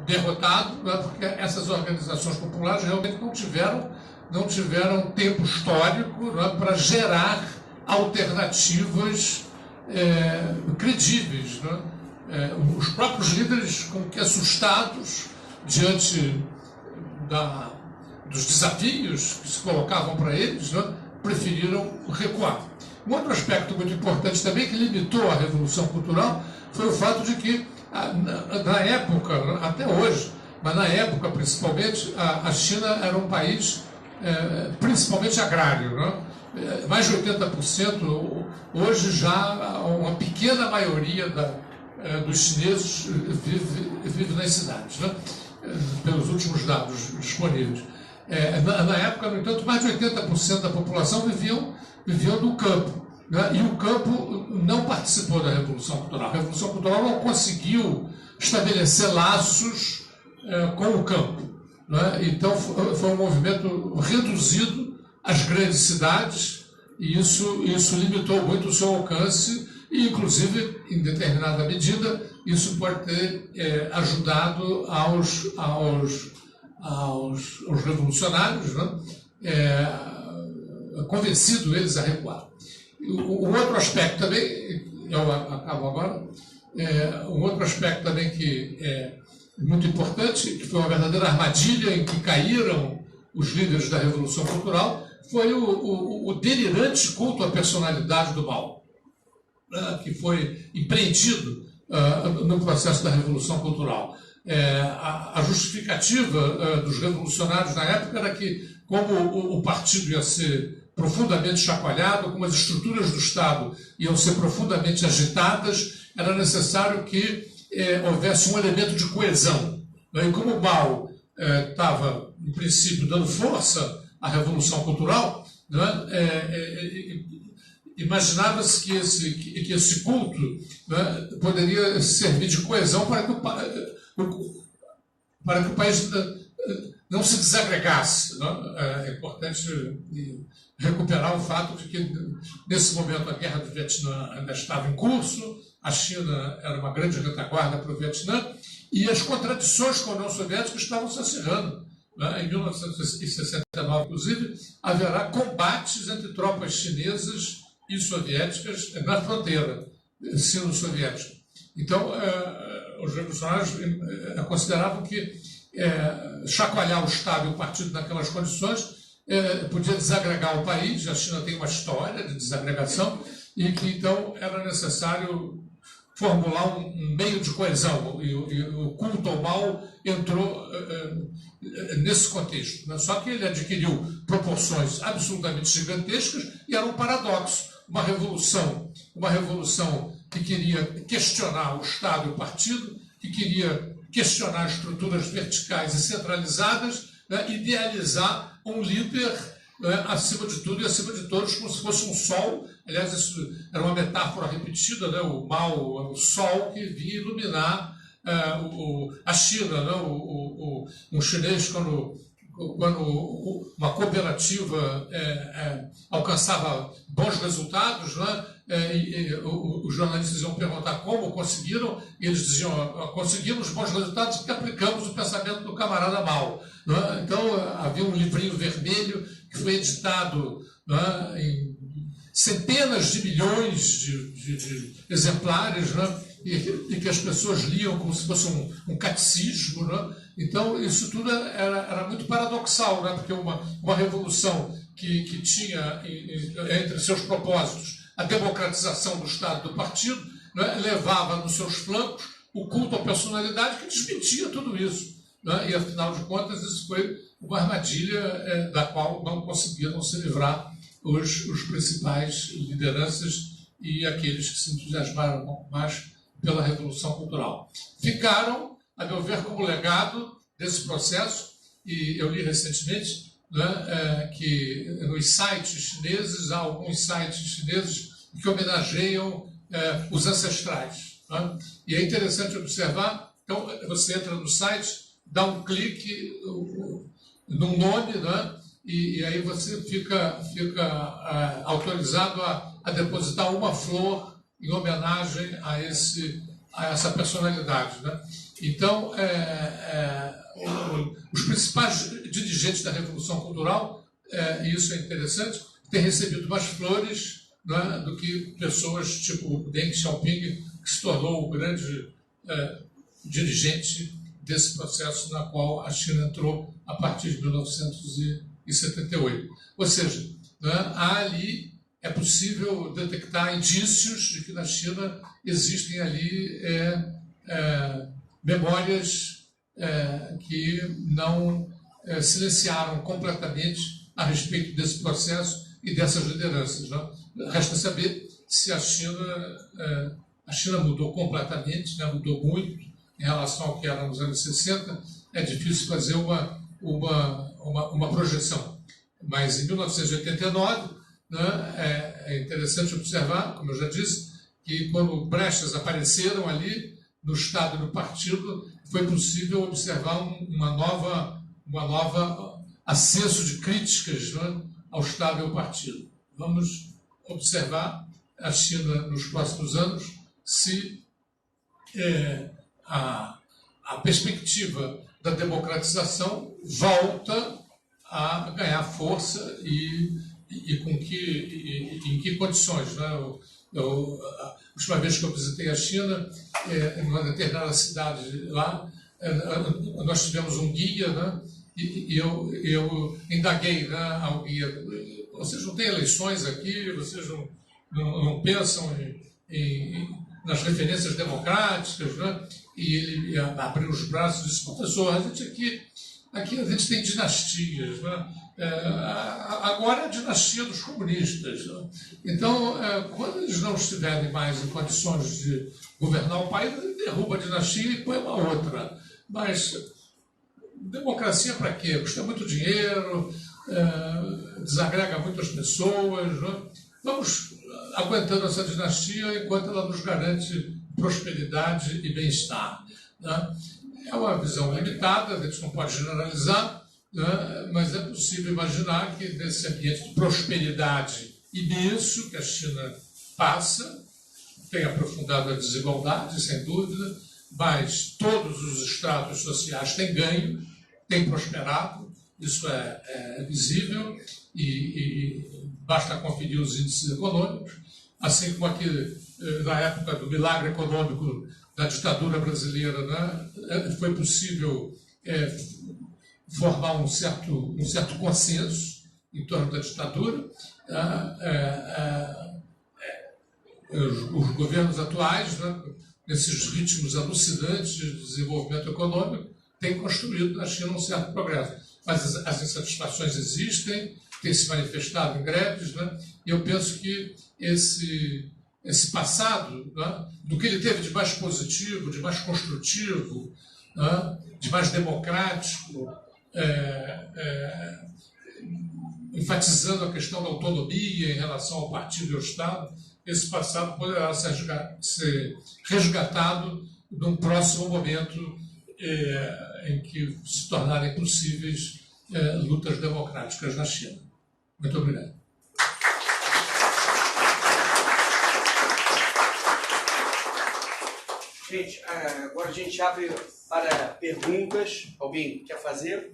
derrotado, né, porque essas organizações populares realmente não tiveram tempo histórico, né, para gerar alternativas credíveis. Né? Os próprios líderes, como que assustados diante dos desafios que se colocavam para eles, né, preferiram recuar. Um outro aspecto muito importante também que limitou a Revolução Cultural foi o fato de que, na época, até hoje, mas na época principalmente, a China era um país principalmente agrário. Né? Mais de 80%, hoje já uma pequena maioria dos chineses vive nas cidades, né? Pelos últimos dados disponíveis. Na época, no entanto, mais de 80% da população viviam do campo. Né? E o campo não participou da Revolução Cultural. A Revolução Cultural não conseguiu estabelecer laços com o campo. Né? Então, foi um movimento reduzido às grandes cidades, e isso limitou muito o seu alcance, e, inclusive, em determinada medida, isso pode ter ajudado aos revolucionários, né? Convencido eles a recuar. O outro aspecto também, eu acabo agora, um outro aspecto também que é muito importante, que foi uma verdadeira armadilha em que caíram os líderes da Revolução Cultural, foi o delirante culto à personalidade do Mao, que foi empreendido no processo da Revolução Cultural. A justificativa dos revolucionários na época era que, como o partido ia ser profundamente chacoalhado, como as estruturas do Estado iam ser profundamente agitadas, era necessário que houvesse um elemento de coesão. E como o Mao estava, em princípio, dando força à Revolução Cultural, né, imaginava-se que esse culto, né, poderia servir de coesão para que o país não se desagregasse. Né? É importante recuperar o fato de que, nesse momento, a guerra do Vietnã ainda estava em curso, a China era uma grande retaguarda para o Vietnã, e as contradições com a União Soviética estavam se acirrando. Né? Em 1969, inclusive, haverá combates entre tropas chinesas e soviéticas na fronteira sino-soviética. Então, os revolucionários consideravam que chacoalhar o Estado e o partido naquelas condições podia desagregar o país. A China tem uma história de desagregação, e que, então, era necessário formular um meio de coesão, e o culto ao mal entrou nesse contexto. Né? Só que ele adquiriu proporções absolutamente gigantescas e era um paradoxo. Uma revolução que queria questionar o Estado e o partido, que queria questionar estruturas verticais e centralizadas, né? Idealizar um líder, né, acima de tudo e acima de todos, como se fosse um sol. Aliás, isso era uma metáfora repetida, né? O Mao era o sol que vinha iluminar a China. Né? Um chinês, quando uma cooperativa alcançava bons resultados, né? Os jornalistas iam perguntar como conseguiram, e eles diziam: conseguimos bons resultados porque aplicamos o pensamento do camarada Mao. Né? Então, havia um livrinho vermelho que foi editado, né, em centenas de milhões de exemplares, né, e que as pessoas liam como se fosse um catecismo. Né? Então, isso tudo era muito paradoxal, né? Porque uma revolução que tinha entre seus propósitos a democratização do Estado e do partido, né, levava nos seus flancos o culto à personalidade que desmentia tudo isso. Né? E, afinal de contas, isso foi uma armadilha da qual não conseguiram se livrar os principais lideranças e aqueles que se entusiasmaram mais pela Revolução Cultural. Ficaram, a meu ver, como legado desse processo, e eu li recentemente, né, que nos sites chineses, há alguns sites chineses que homenageiam os ancestrais. Né? E é interessante observar, então, você entra no site, dá um clique num nome, né? E aí você fica autorizado a depositar uma flor em homenagem a a essa personalidade, né? Então, os principais dirigentes da Revolução Cultural, e isso é interessante, têm recebido mais flores, né, do que pessoas tipo Deng Xiaoping, que se tornou o grande dirigente desse processo na qual a China entrou a partir de 1978. Ou seja, né, é possível detectar indícios de que na China existem ali memórias que não silenciaram completamente a respeito desse processo e dessas lideranças. Né? Resta saber se a China mudou completamente, né? Mudou muito em relação ao que era nos anos 60. É difícil fazer uma projeção. Mas em 1989, né, é interessante observar, como eu já disse, que quando brechas apareceram ali no Estado e no partido, foi possível observar uma nova acesso de críticas, né, ao Estado e ao partido. Vamos observar a China nos próximos anos se a perspectiva da democratização volta a ganhar força e em que condições. Né? A última vez que eu visitei a China, em uma determinada cidade lá, nós tivemos um guia, né? E eu indaguei, né, ao guia: vocês não têm eleições aqui, vocês não pensam nas referências democráticas, né? E ele abriu os braços e disse: professor, aqui a gente tem dinastias, né? Agora é a dinastia dos comunistas. Né? Então, quando eles não estiverem mais em condições de governar o país, ele derruba a dinastia e põe uma outra. Mas democracia para quê? Custa muito dinheiro, desagrega muitas pessoas. Né? Vamos aguentando essa dinastia enquanto ela nos garante prosperidade e bem-estar. Né? É uma visão limitada, a gente não pode generalizar, né? Mas é possível imaginar que nesse ambiente de prosperidade imenso que a China passa, tem aprofundado a desigualdade, sem dúvida, mas todos os estratos sociais têm ganho, têm prosperado, isso é visível e basta conferir os índices econômicos, assim como aqui na época do milagre econômico da ditadura brasileira, né, foi possível formar um certo consenso em torno da ditadura. Os governos atuais, né, nesses ritmos alucinantes de desenvolvimento econômico, têm construído na China um certo progresso. Mas as insatisfações existem, têm se manifestado em greves, né, e eu penso que esse passado, né, do que ele teve de mais positivo, de mais construtivo, né, de mais democrático, enfatizando a questão da autonomia em relação ao partido e ao Estado, esse passado poderá ser resgatado num próximo momento em que se tornarem possíveis lutas democráticas na China. Muito obrigado. Gente, agora a gente abre para perguntas. Alguém quer fazer?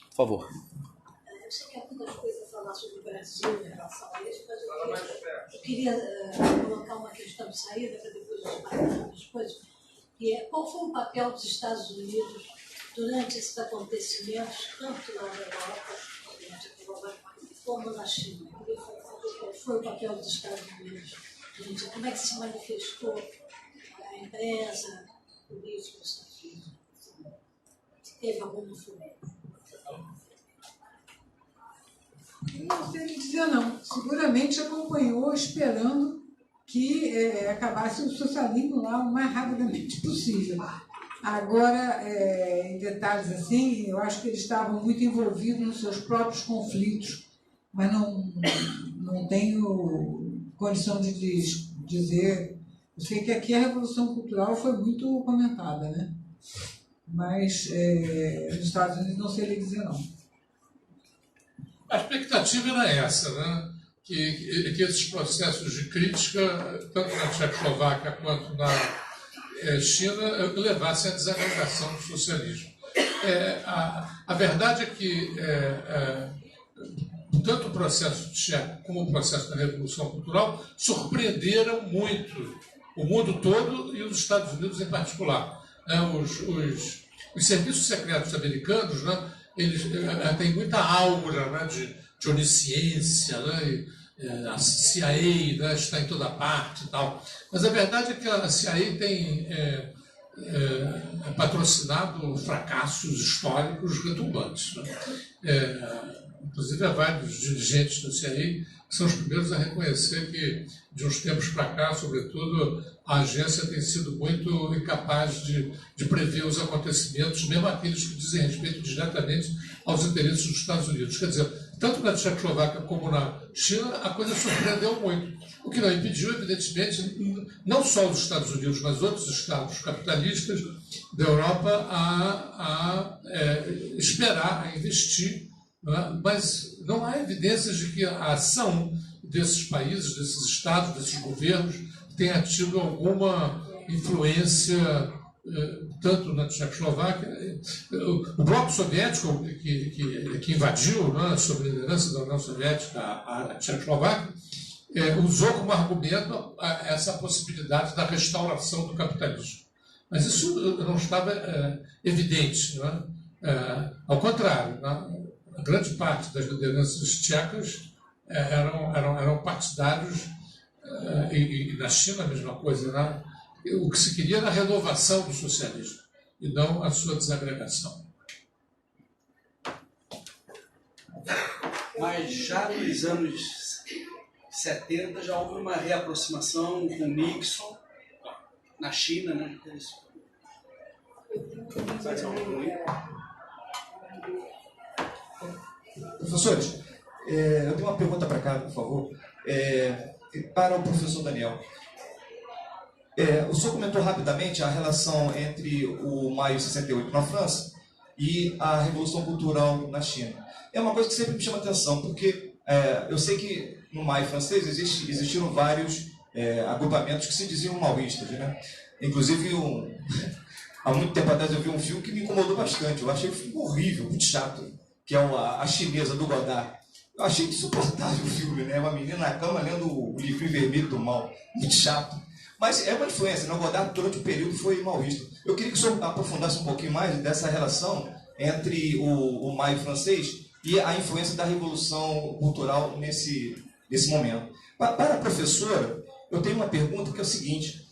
Por favor. Eu sei que há muitas coisas a falar sobre o Brasil em relação a isso, mas eu queria colocar uma questão de saída para depois eu falar as coisas, que é: qual foi o papel dos Estados Unidos durante esses acontecimentos, tanto na Europa, como na China? Qual foi o papel dos Estados Unidos? Como é que se manifestou a imprensa, política, se teve alguma influência? Não sei dizer não. Seguramente acompanhou esperando que acabasse o socialismo lá o mais rapidamente possível. Agora, em detalhes assim, eu acho que eles estavam muito envolvidos nos seus próprios conflitos, mas não tenho condição de dizer. Eu sei que aqui a Revolução Cultural foi muito comentada, né? Mas nos Estados Unidos não sei lhe dizer não. A expectativa era essa, né? que esses processos de crítica, tanto na Tchecoslováquia quanto na China, levassem à desagregação do socialismo. A verdade é que tanto o processo tcheco como o processo da Revolução Cultural surpreenderam muito o mundo todo e os Estados Unidos em particular. Os serviços secretos americanos, né, eles têm muita aura, né, de onisciência, né, a CIA, né, está em toda parte e tal. Mas a verdade é que a CIA tem patrocinado fracassos históricos retumbantes. Né? Inclusive, há vários dirigentes da CIA que são os primeiros a reconhecer que, de uns tempos para cá, sobretudo, a agência tem sido muito incapaz de prever os acontecimentos, mesmo aqueles que dizem respeito diretamente aos interesses dos Estados Unidos. Quer dizer, tanto na Tchecoslováquia como na China, a coisa surpreendeu muito. O que não impediu, evidentemente, não só os Estados Unidos, mas outros estados capitalistas da Europa a esperar, a investir. Mas não há evidências de que a ação desses países, desses estados, desses governos, tenha tido alguma influência, tanto na Tchecoslováquia. O bloco soviético, que invadiu, né, sob a liderança da União Soviética a Tchecoslováquia, usou como argumento essa possibilidade da restauração do capitalismo. Mas isso não estava evidente. Não é? Ao contrário, né? A grande parte das lideranças tchecas eram partidários, e na China a mesma coisa. Né? O que se queria era a renovação do socialismo, e não a sua desagregação. Mas já nos anos 70 já houve uma reaproximação com Nixon na China, né? Professores, eu tenho uma pergunta para cá, por favor, para o professor Daniel. O senhor comentou rapidamente a relação entre o Maio de 68 na França e a Revolução Cultural na China. É uma coisa que sempre me chama atenção, porque eu sei que no Maio francês existiram vários agrupamentos que se diziam maoístas, né? Inclusive, há muito tempo atrás eu vi um filme que me incomodou bastante. Eu achei o filme horrível, muito chato, que é a Chinesa, do Godard. Eu achei insuportável o filme, né? Uma menina na cama lendo o livrinho vermelho do mal. Muito chato. Mas é uma influência, né? O Godard, durante o período, foi maoísta. Eu queria que o senhor aprofundasse um pouquinho mais dessa relação entre o Maio francês e a influência da Revolução Cultural nesse momento. Para a professora, eu tenho uma pergunta que é o seguinte.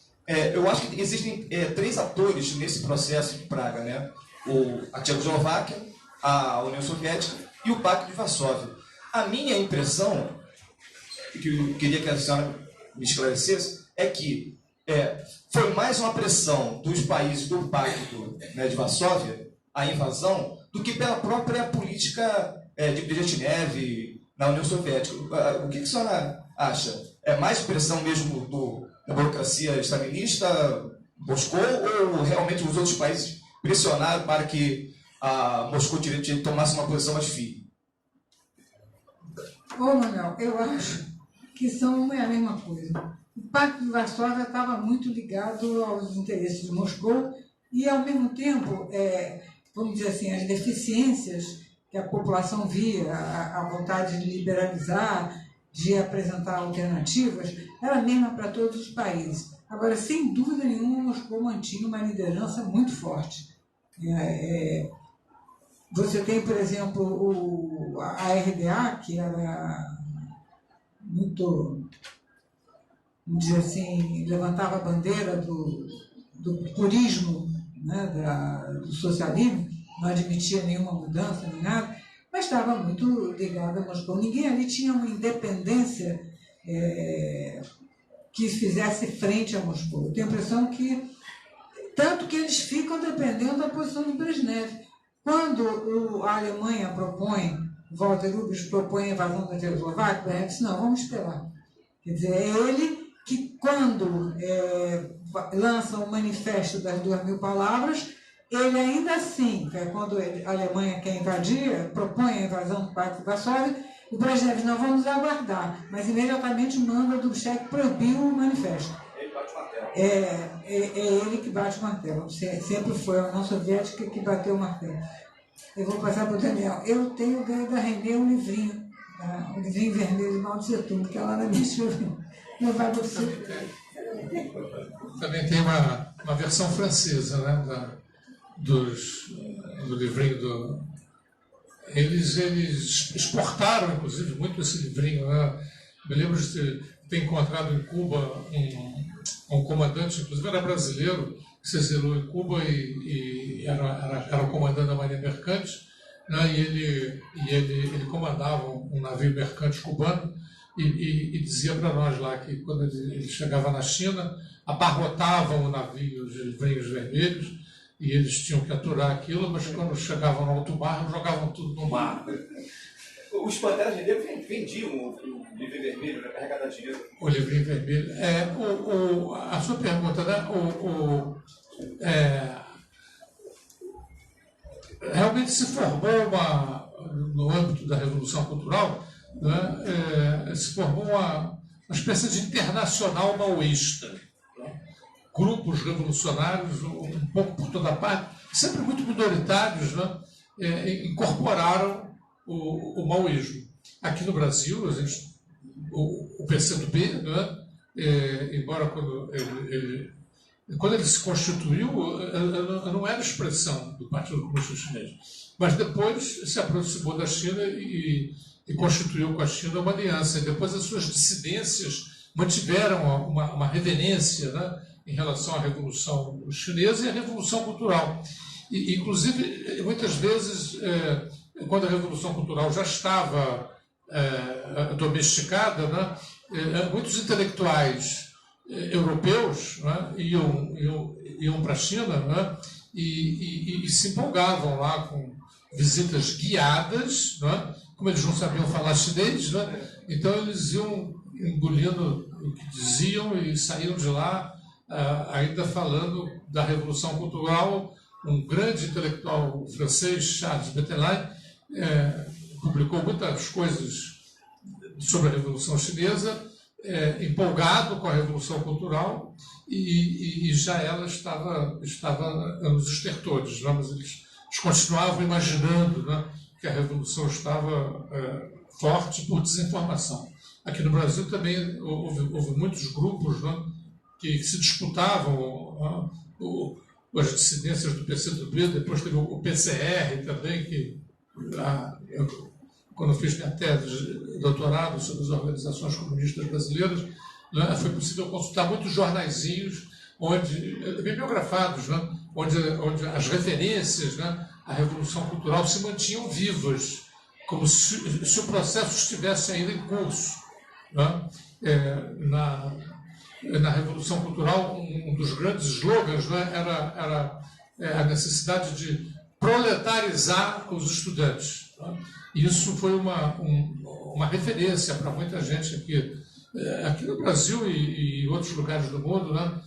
Eu acho que existem 3 atores nesse processo de Praga, né? A Tchecoslováquia, a União Soviética e o Pacto de Varsóvia. A minha impressão, que eu queria que a senhora me esclarecesse, é que foi mais uma pressão dos países do Pacto, né, de Varsóvia, a invasão, do que pela própria política de Brezhnev na União Soviética. O que a senhora acha? É mais pressão mesmo da burocracia stalinista, Moscou, ou realmente os outros países pressionaram para que a Moscou tomasse uma posição mais firme? Ô, Manuel, eu acho que são a mesma coisa. O Pacto de Varsóvia estava muito ligado aos interesses de Moscou e, ao mesmo tempo, vamos dizer assim, as deficiências que a população via, a vontade de liberalizar, de apresentar alternativas, era a mesma para todos os países. Agora, sem dúvida nenhuma, Moscou mantinha uma liderança muito forte. Você tem, por exemplo, a RDA, que era muito, vamos dizer assim, levantava a bandeira do purismo, né, do socialismo, não admitia nenhuma mudança, nem nada, mas estava muito ligada a Moscou. Ninguém ali tinha uma independência que fizesse frente a Moscou. Eu tenho a impressão que, tanto que eles ficam dependendo da posição de Brezhnev. Quando a Alemanha propõe, Walter Ulbricht propõe a invasão da Tchecoslováquia, ele disse, não, vamos esperar. Quer dizer, é ele que, quando lança o manifesto das 2.000 palavras, ele ainda assim, quando a Alemanha quer invadir, propõe a invasão do Pacto de Varsóvia, O Brezhnev, nós vamos aguardar, mas imediatamente manda do cheque proibir o manifesto. Ele bate o martelo. É ele que bate o martelo. Sempre foi a União Soviética que bateu o martelo. Eu vou passar para o Daniel. Eu tenho ganho da Renê um livrinho vermelho de Mao Tse Tung, que é lá na minha chuva. Não vai você. Também tem uma versão francesa, né, do livrinho do... Eles exportaram, inclusive, muito esse livrinho. Né? Me lembro de ter encontrado em Cuba um comandante, inclusive era brasileiro, que se exilou em Cuba e era o comandante da Marinha Mercante, né? E ele comandava um navio mercante cubano e dizia para nós lá que quando ele chegava na China, abarrotavam o navio de livrinhos vermelhos e eles tinham que aturar aquilo, mas quando chegavam no alto mar, jogavam tudo no mar. Os Panteras Negras vendiam o livro vermelho para carregar dinheiro. O livrinho vermelho. A sua pergunta, né? Realmente se formou no âmbito da Revolução Cultural, né, se formou uma espécie de internacional maoísta. Né? Grupos revolucionários, um pouco por toda parte, sempre muito minoritários, né, incorporaram o maoísmo. Aqui no Brasil, o PCdoB, né, embora quando ele se constituiu, não era expressão do Partido Comunista Chinês, mas depois se aproximou da China e constituiu com a China uma aliança. E depois as suas dissidências mantiveram uma reverência, né, em relação à Revolução Chinesa e à Revolução Cultural. Inclusive, muitas vezes, quando a Revolução Cultural já estava domesticada, né, muitos intelectuais europeus, né, iam para a China, né, e se empolgavam lá com visitas guiadas, né, como eles não sabiam falar chinês, né, então eles iam engolindo o que diziam e saíam de lá ainda falando da Revolução Cultural. Um grande intelectual francês, Charles Bettelheim, publicou muitas coisas sobre a Revolução Chinesa, empolgado com a Revolução Cultural, e já ela estava nos estertores, né? Mas eles continuavam imaginando, né, que a Revolução estava forte por desinformação. Aqui no Brasil também houve muitos grupos, né, que se disputavam, as dissidências do PCdoB, depois teve o PCR também, que quando eu fiz minha tese de doutorado sobre as organizações comunistas brasileiras, né, foi possível consultar muitos jornaizinhos bibliografados, né, onde as referências, né, à Revolução Cultural se mantinham vivas, como se o processo estivesse ainda em curso. Né? Na Revolução Cultural, um dos grandes slogans, né, era a necessidade de proletarizar os estudantes. Né? Isso foi uma referência para muita gente aqui no Brasil e em outros lugares do mundo, né?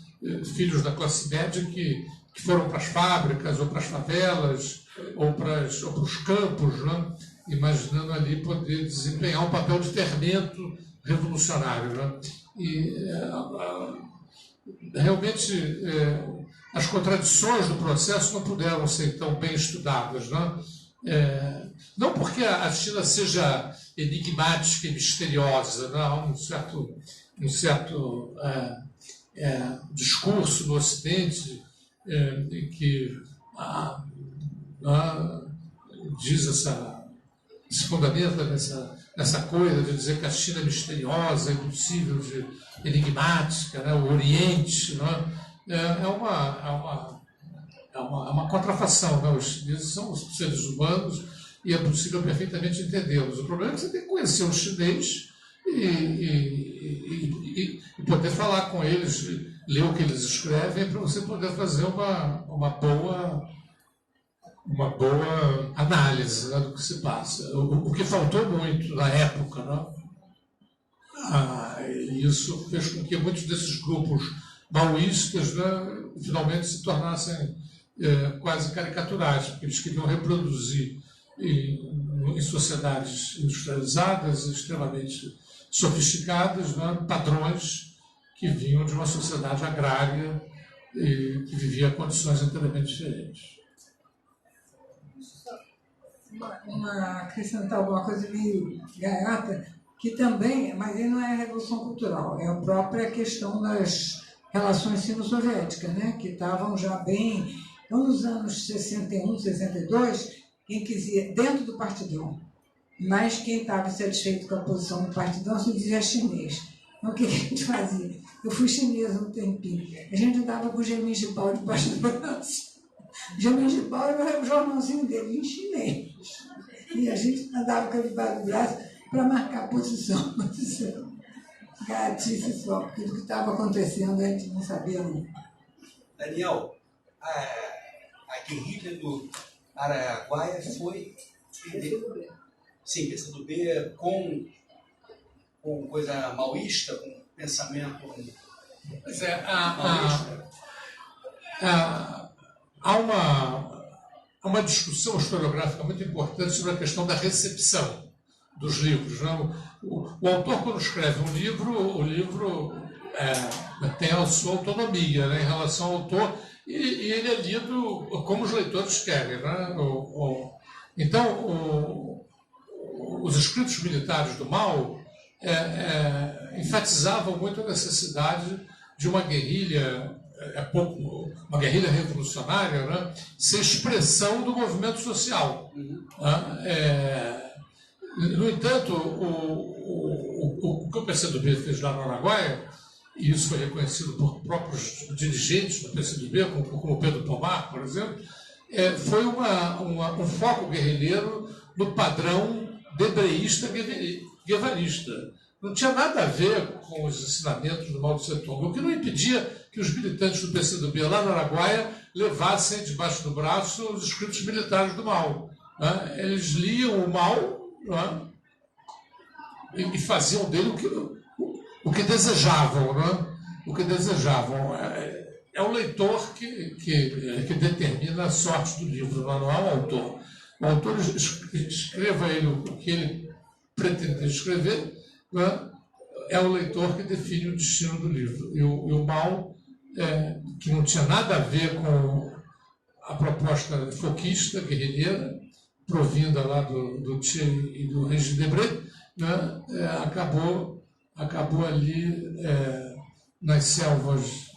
Filhos da classe média que foram para as fábricas ou para as favelas ou para os campos, né? Imaginando ali poder desempenhar um papel de fermento revolucionário. Né? E realmente as contradições do processo não puderam ser tão bem estudadas. Né? Não porque a China seja enigmática e misteriosa, não, um certo discurso no Ocidente que diz se fundamenta nessa coisa de dizer que a China é misteriosa, impossível, enigmática, né? O Oriente, né? É uma contrafação. Né? Os chineses são os seres humanos e é possível perfeitamente entendê-los. O problema é que você tem que conhecer o chinês e poder falar com eles, ler o que eles escrevem, para você poder fazer uma boa análise, né, do que se passa. O que faltou muito na época, né? Isso fez com que muitos desses grupos maoístas, né, finalmente se tornassem quase caricaturais, porque eles queriam reproduzir em sociedades industrializadas, extremamente sofisticadas, né, padrões que vinham de uma sociedade agrária e que vivia condições inteiramente diferentes. Acrescentar alguma coisa meio gaiata, que também, mas aí não é a Revolução Cultural, é a própria questão das relações sino-soviéticas, né, que estavam já bem, então nos anos 61, 62, quem quisia, dentro do partidão, mas quem estava insatisfeito com a posição do partidão se dizia chinês. Então o que a gente fazia? Eu fui chinesa um tempinho, a gente andava com o Gemin de pau debaixo do braço. Gemin de pau era o jornalzinho dele em chinês. E a gente andava com ele debaixo do braço para marcar posição. Gatice só, porque o que estava acontecendo a gente não sabia não. Daniel, a guerrilha do Araguaia foi... Sim, PCdoB com coisa maoísta, com pensamento Pois é, maoísta. há uma discussão historiográfica muito importante sobre a questão da recepção dos livros. Né? O autor, quando escreve um livro, o livro tem a sua autonomia, né, em relação ao autor, e ele é lido como os leitores querem. Né? Então, os escritos militares do Mao enfatizavam muito a necessidade de uma guerrilha, uma guerrilha revolucionária, né, ser expressão do movimento social. Né? No entanto, o que o PCdoB fez lá no Araguaia, e isso foi reconhecido por próprios dirigentes do PCdoB, como Pedro Pomar, por exemplo, foi um foco guerrilheiro no padrão debreísta-guevarista. Não tinha nada a ver com os ensinamentos do Mao Tse-tung, o que não impedia que os militantes do PCdoB lá no Araguaia levassem debaixo do braço os escritos militares do Mao. Né? Eles liam o Mao, né, e faziam dele o que desejavam. Né? O que desejavam. É o leitor que determina a sorte do livro, não é o autor. O autor escreva ele o que ele pretende escrever, né? É o leitor que define o destino do livro. E o Mao, que não tinha nada a ver com a proposta foquista, guerrilheira, provinda lá do Che e do Régis Debray, né? Acabou ali nas selvas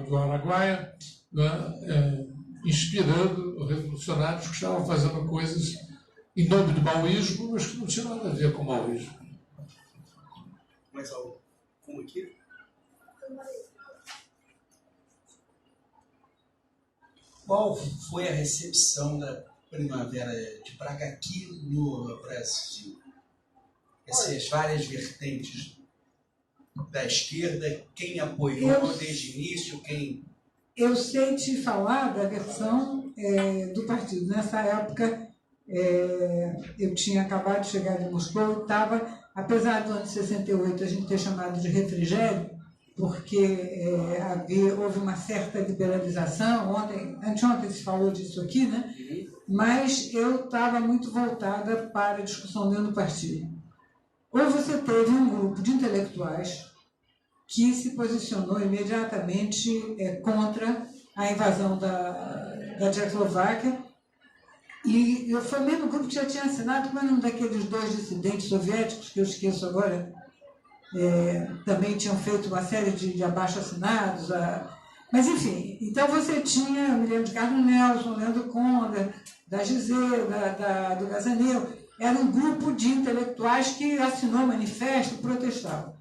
do Araguaia, né? Inspirando os revolucionários que estavam fazendo coisas em nome do maoísmo, mas que não tinha nada a ver com o maoísmo. Mais algo? Como aqui? Qual foi a recepção da Primavera de Praga aqui no Brasil? Essas várias vertentes da esquerda, quem apoiou desde o início, quem... Eu sei te falar da versão do partido. Nessa época, eu tinha acabado de chegar de Moscou e estava, apesar do ano de 68 a gente ter chamado de refrigério, porque houve uma certa liberalização, anteontem se falou disso aqui, né? Mas eu estava muito voltada para a discussão dentro do partido. Ou você teve um grupo de intelectuais que se posicionou imediatamente contra a invasão da Tchecoslováquia, e foi o mesmo grupo que já tinha assinado, como é o nome daqueles dois dissidentes soviéticos, que eu esqueço agora, também tinham feito uma série de abaixo-assinados. Mas, enfim, então você tinha, eu me lembro de Carlos Nelson, Leandro Conda, da Gisele, do Gazanil, era um grupo de intelectuais que assinou manifesto, protestava.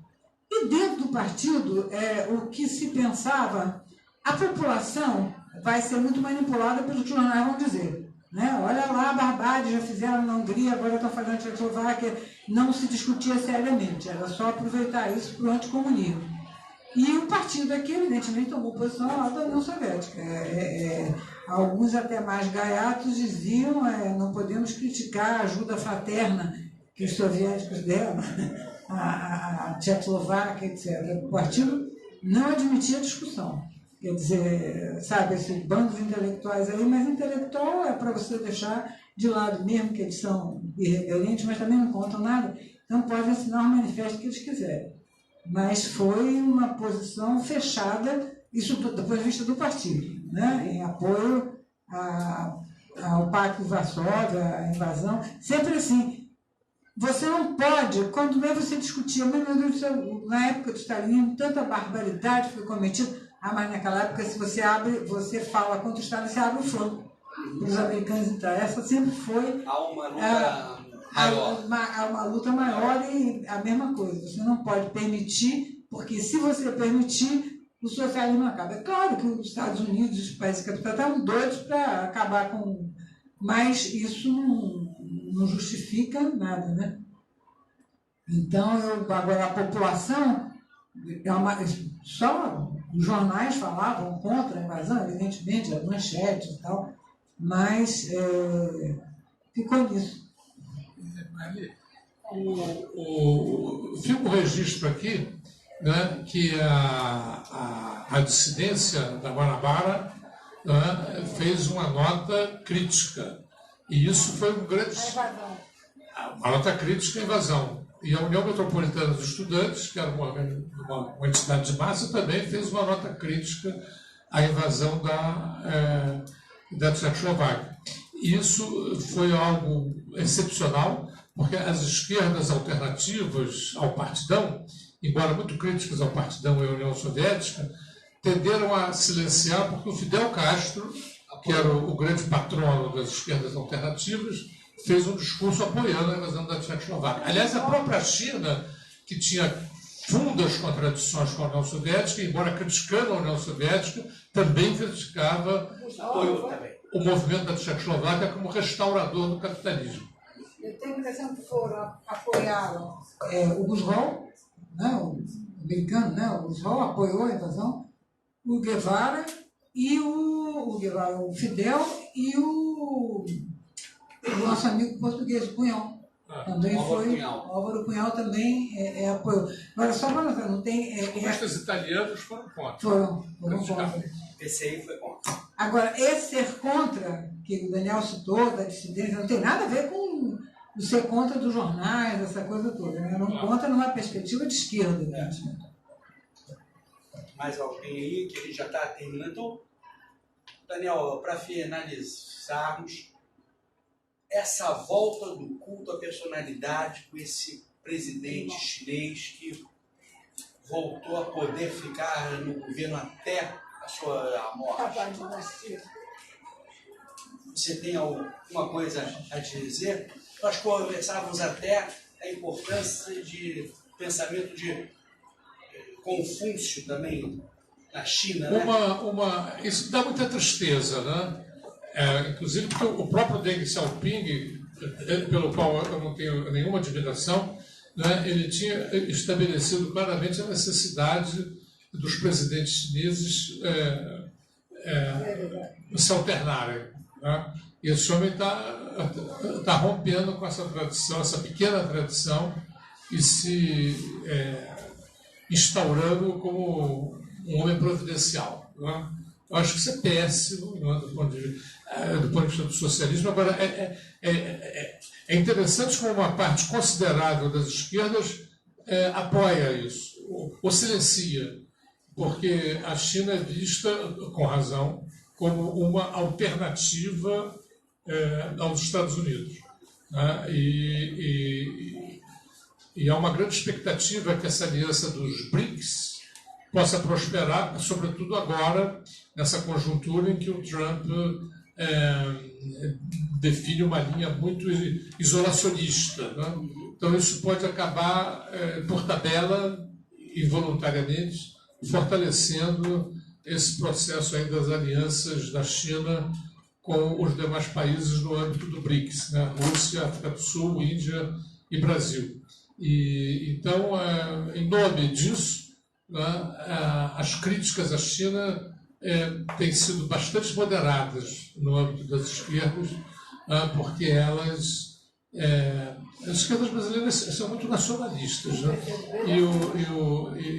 E dentro do partido, o que se pensava, a população vai ser muito manipulada pelo que os jornais vão dizer. Né? Olha lá, a barbárie, já fizeram na Hungria, agora estão fazendo na Tchecoslováquia. Não se discutia seriamente, era só aproveitar isso para o anticomunismo. E o partido aqui, evidentemente, tomou posição ao lado da União Soviética. Alguns até mais gaiatos diziam não podemos criticar a ajuda fraterna que os soviéticos deram a Tchecoslováquia, etc. O partido não admitia discussão. Quer dizer, sabe, esse bando de intelectuais aí, mas intelectual é para você deixar de lado mesmo, que eles são irreverentes, mas também não contam nada, então podem assinar o manifesto que eles quiserem. Mas foi uma posição fechada, isso do ponto de vista do partido, né? Em apoio ao Pacto de Varsóvia, à invasão, sempre assim. Você não pode, quando mesmo você discutia, mas meu Deus do céu, na época do Stalinismo, tanta barbaridade foi cometida, mas naquela época, se você abre, você fala contra o Stalin, você abre o flanco para os americanos entrar. Essa sempre foi Há uma luta maior. Uma luta maior e a mesma coisa. Você não pode permitir, porque se você permitir, o socialismo acaba. É claro que os Estados Unidos e os países capitais estavam doidos para acabar com... Mas isso não justifica nada, né? Então, agora a população, só os jornais falavam contra a invasão, evidentemente, as manchetes e tal, mas ficou nisso. Fica o registro aqui, né, que a dissidência da Guanabara, né, fez uma nota crítica. E isso foi um grande... Uma nota crítica à invasão. E a União Metropolitana dos Estudantes, que era uma entidade de massa, também fez uma nota crítica à invasão da Tchecoslováquia. E isso foi algo excepcional, porque as esquerdas alternativas ao partidão, embora muito críticas ao partidão e à União Soviética, tenderam a silenciar, porque o Fidel Castro, que era o grande patrono das esquerdas alternativas, fez um discurso apoiando a invasão da Tchecoslováquia. Aliás, a própria China, que tinha fundas contradições com a União Soviética, embora criticando a União Soviética, também criticava o movimento da Tchecoslováquia como restaurador do capitalismo. Eu tenho a impressão que apoiaram o Roosevelt, né, o americano, né, o Roosevelt apoiou a invasão, o Guevara e o Fidel e o nosso amigo português, o Cunhal. Também foi. Álvaro Cunhal também apoiou. Agora, só para nós, não tem. Os comunistas italianos foram contra. Foram contra. Esse aí foi contra. Agora, esse ser contra, que o Daniel citou, da dissidência, não tem nada a ver com o ser contra dos jornais, essa coisa toda. Né? Não contra numa perspectiva de esquerda. Né? Mais alguém aí, que ele já está terminando. Então, Daniel, para finalizarmos, essa volta do culto à personalidade com esse presidente chinês que voltou a poder ficar no governo até a sua morte. Você tem alguma coisa a dizer? Nós conversávamos até a importância de pensamento de Confúcio também na China, né? Isso dá muita tristeza, né? Inclusive porque o próprio Deng Xiaoping, pelo qual eu não tenho nenhuma admiração, né, ele tinha estabelecido claramente a necessidade dos presidentes chineses se alternarem. Né? E esse homem está rompendo com essa tradição, essa pequena tradição, e se instaurando como um homem providencial. Né? Eu acho que isso é péssimo, né, do ponto de vista do socialismo. Agora, é interessante como uma parte considerável das esquerdas apoia isso, ou silencia, porque a China é vista, com razão, como uma alternativa aos Estados Unidos. Né? E há uma grande expectativa que essa aliança dos BRICS possa prosperar, sobretudo agora, nessa conjuntura em que o Trump define uma linha muito isolacionista. Né? Então, isso pode acabar, por tabela, involuntariamente, fortalecendo esse processo aí das alianças da China com os demais países no âmbito do BRICS, né? Rússia, África do Sul, Índia e Brasil. Então, em nome disso, né, as críticas à China têm sido bastante moderadas no âmbito das esquerdas, porque as esquerdas brasileiras são muito nacionalistas, né?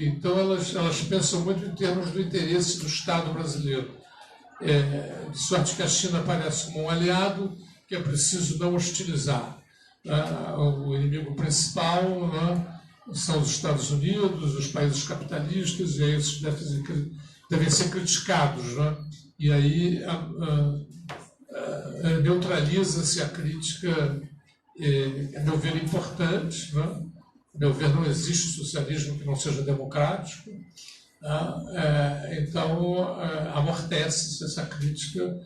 Então elas pensam muito em termos do interesse do Estado brasileiro, de sorte que a China aparece como um aliado, que é preciso não hostilizar. O inimigo principal, são os Estados Unidos, os países capitalistas, e esses devem ser criticados. E aí neutraliza-se a crítica, a meu ver, importante. A meu ver, não existe socialismo que não seja democrático. Então, amortece-se essa crítica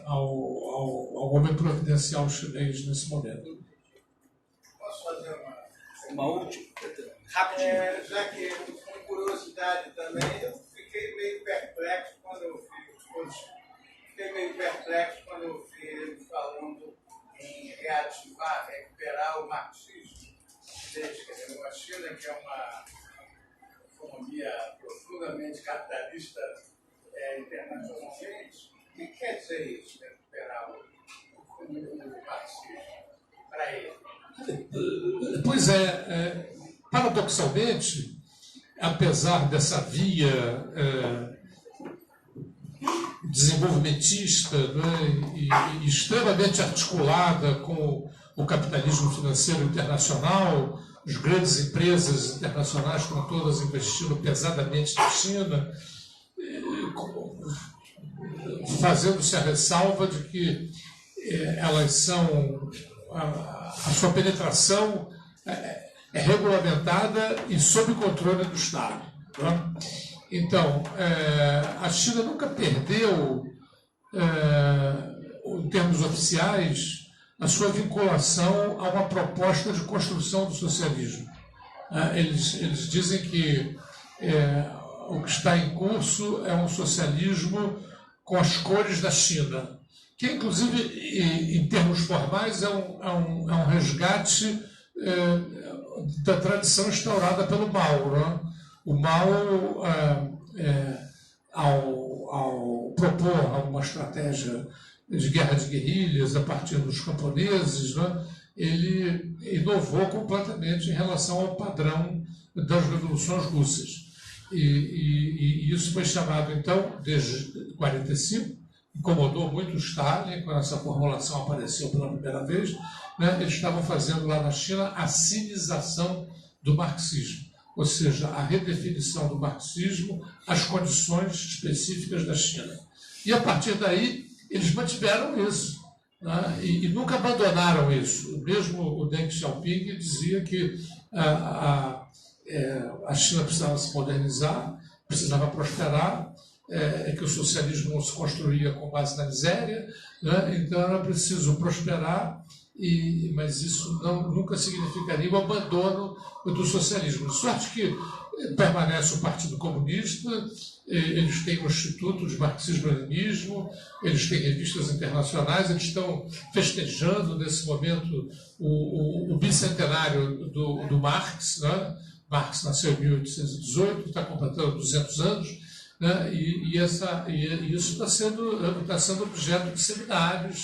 ao homem providencial chinês nesse momento. Posso fazer uma última? Rapidinho. Já que, com curiosidade também, eu fiquei meio perplexo quando eu vi ele falando em reativar, recuperar o marxismo. A China, que é uma economia profundamente capitalista internacionalmente, o que quer dizer isso, recuperar o marxismo para ele? Pois paradoxalmente, apesar dessa via desenvolvimentista, e extremamente articulada com o capitalismo financeiro internacional, as grandes empresas internacionais estão todas investindo pesadamente na China, fazendo-se a ressalva de que elas são, a sua penetração é regulamentada e sob controle do Estado. Então, a China nunca perdeu, em termos oficiais, a sua vinculação a uma proposta de construção do socialismo. Eles dizem que o que está em curso é um socialismo com as cores da China, que, inclusive, em termos formais, é um resgate da tradição instaurada pelo Mao. O Mao, ao propor uma estratégia de guerra de guerrilhas a partir dos camponeses, ele inovou completamente em relação ao padrão das revoluções russas. E isso foi chamado, então, desde 1945, incomodou muito o Stalin, quando essa formulação apareceu pela primeira vez, eles estavam fazendo lá na China a sinização do marxismo, ou seja, a redefinição do marxismo às condições específicas da China. E a partir daí, eles mantiveram isso, e nunca abandonaram isso. Mesmo o Deng Xiaoping dizia que a China precisava se modernizar, precisava prosperar, que o socialismo não se construía com base na miséria, então era preciso prosperar, mas isso nunca significaria o abandono do socialismo. De sorte que permanece o Partido Comunista, eles têm um Instituto de Marxismo-Leninismo, eles têm revistas internacionais, eles estão festejando nesse momento o bicentenário do Marx. Marx nasceu em 1818, está completando 200 anos, e isso está sendo objeto de seminários.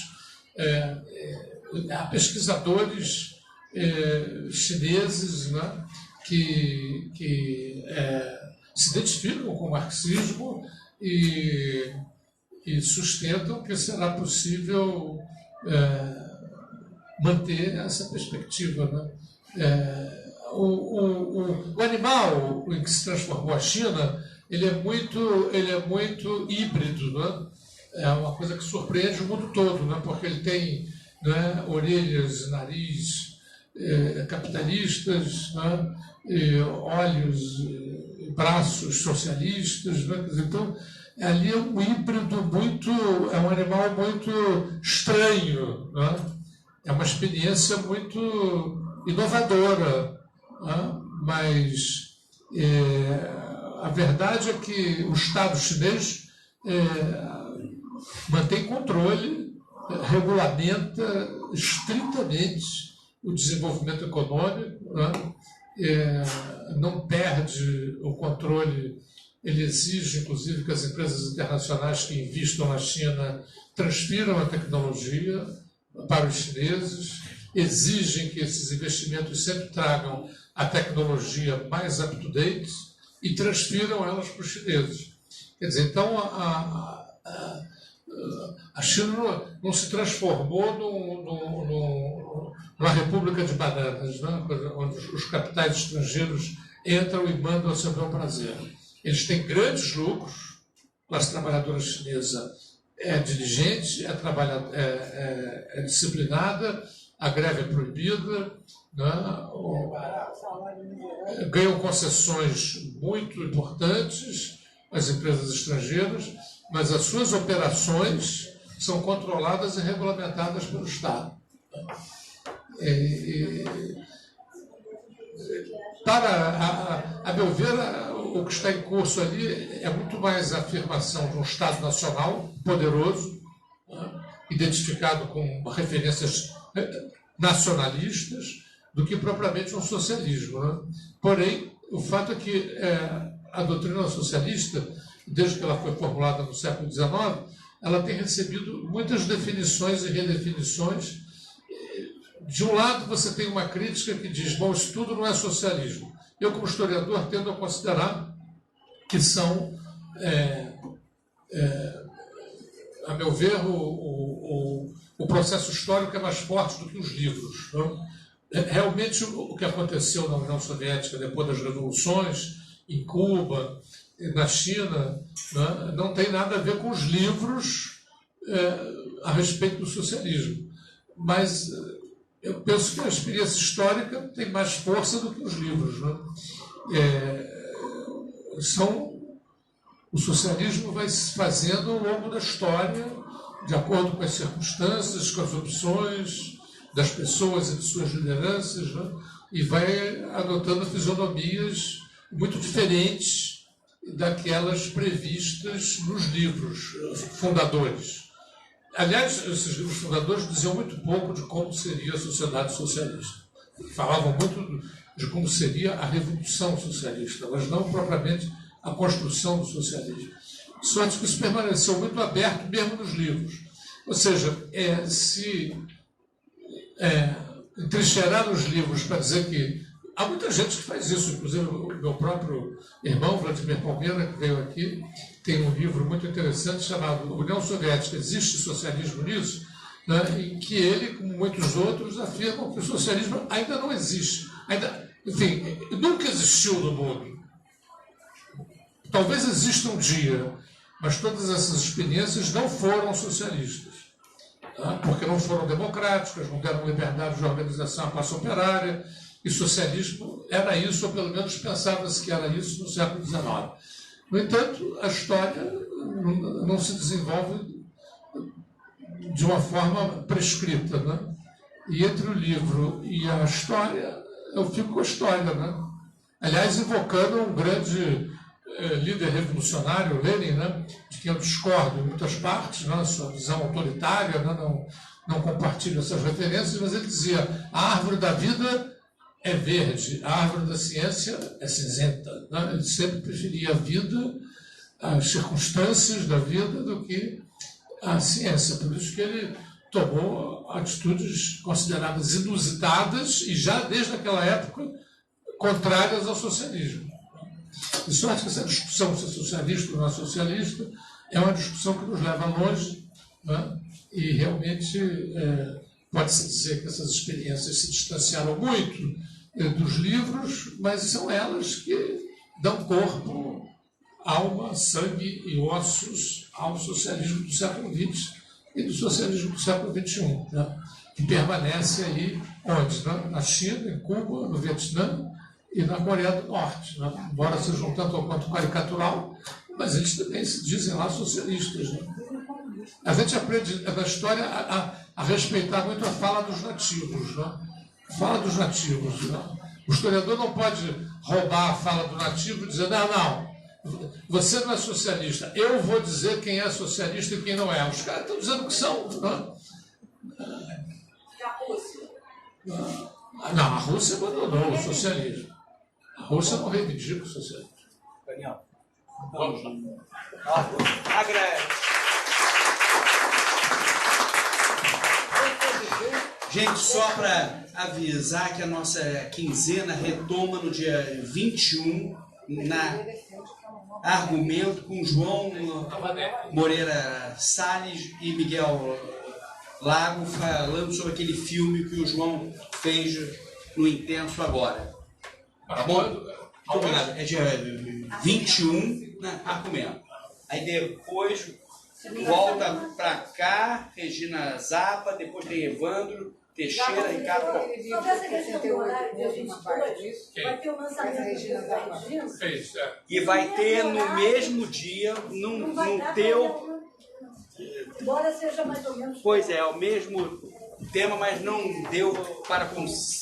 Há pesquisadores chineses que se identificam com o marxismo e sustentam que será possível manter essa perspectiva. O animal em que se transformou a China, ele é muito híbrido, é uma coisa que surpreende o mundo todo, porque ele tem orelhas e nariz capitalistas, olhos e braços socialistas. Então, ali é um híbrido é um animal muito estranho, é uma experiência muito inovadora, mas a verdade é que o Estado chinês mantém controle, regulamenta estritamente o desenvolvimento econômico, não perde o controle. Ele exige, inclusive, que as empresas internacionais que investam na China transfiram a tecnologia para os chineses, exigem que esses investimentos sempre tragam a tecnologia mais up-to-date e transfiram elas para os chineses. Quer dizer, então, A China não se transformou numa república de bananas, né? Onde os capitais estrangeiros entram e mandam a seu bel prazer. Eles têm grandes lucros, a classe trabalhadora chinesa é diligente, é disciplinada, a greve é proibida, né? Ganham concessões muito importantes as empresas estrangeiras, mas as suas operações são controladas e regulamentadas pelo Estado. A meu ver, o que está em curso ali é muito mais a afirmação de um Estado nacional poderoso, né, identificado com referências nacionalistas, do que propriamente um socialismo, né? Porém, o fato é que a doutrina socialista, desde que ela foi formulada no século XIX, ela tem recebido muitas definições e redefinições. De um lado, você tem uma crítica que diz, bom, isso tudo não é socialismo. Eu, como historiador, tendo a considerar que são, a meu ver, o processo histórico é mais forte do que os livros. Não? Realmente, o que aconteceu na União Soviética depois das revoluções, em Cuba, na China, né, não tem nada a ver com os livros a respeito do socialismo. Mas eu penso que a experiência histórica tem mais força do que os livros. Né? O socialismo vai se fazendo ao longo da história, de acordo com as circunstâncias, com as opções das pessoas e de suas lideranças, né? E vai adotando fisionomias muito diferentes daquelas previstas nos livros fundadores. Aliás, esses livros fundadores diziam muito pouco de como seria a sociedade socialista. Falavam muito de como seria a revolução socialista, mas não propriamente a construção do socialismo. Só que isso permaneceu muito aberto mesmo nos livros. Ou seja, se entrincheirar nos livros para dizer que há muita gente que faz isso, inclusive o meu próprio irmão, Vladimir Palmeira, que veio aqui, tem um livro muito interessante chamado União Soviética, existe socialismo nisso? Né, em que ele, como muitos outros, afirmam que o socialismo ainda não existe. Enfim, nunca existiu no mundo. Talvez exista um dia, mas todas essas experiências não foram socialistas. Porque não foram democráticas, não deram liberdade de organização à classe operária, e socialismo era isso, ou pelo menos pensava-se que era isso no século XIX. No entanto, a história não se desenvolve de uma forma prescrita, né? E entre o livro e a história, eu fico com a história, né? Aliás, invocando um grande líder revolucionário, Lenin, né? De quem eu discordo em muitas partes, né? Sua visão autoritária, né? Não compartilho essas referências, mas ele dizia: a árvore da vida é verde, a árvore da ciência é cinzenta. Né? Ele sempre preferia a vida, as circunstâncias da vida, do que a ciência. Por isso que ele tomou atitudes consideradas inusitadas e já desde aquela época contrárias ao socialismo. E só acho que essa discussão se é socialista ou não é socialista é uma discussão que nos leva longe, né? E realmente pode-se dizer que essas experiências se distanciaram muito dos livros, mas são elas que dão corpo, alma, sangue e ossos ao socialismo do século XX e do socialismo do século XXI, né? Que permanece aí onde? Né? Na China, em Cuba, no Vietnã e na Coreia do Norte, né? Embora sejam tanto ou quanto caricatural, mas eles também se dizem lá socialistas. Né? A gente aprende na história a respeitar muito a fala dos nativos. Né? A fala dos nativos. Né? O historiador não pode roubar a fala do nativo e dizer: não, você não é socialista, eu vou dizer quem é socialista e quem não é. Os caras estão dizendo que são. Né? E a Rússia? Não, a Rússia abandonou o socialismo. A Rússia não reivindica o socialismo. Daniel. Vamos lá. A greve. Gente, só para avisar que a nossa quinzena retoma no dia 21 na Argumento com João Moreira Salles e Miguel Lago, falando sobre aquele filme que o João fez no Intenso agora. Tá bom? Muito obrigado. É dia 21, né? Argumento. Aí depois volta para cá, Regina Zappa, depois tem Evandro, Teixeira, Ricardo. Sobre essa questão do horário dia 22, vai ter o lançamento da Regina. Fez, é. E vai ter no mesmo dia, no teu. Embora seja mais ou menos. Pois é, o mesmo tema, mas não deu para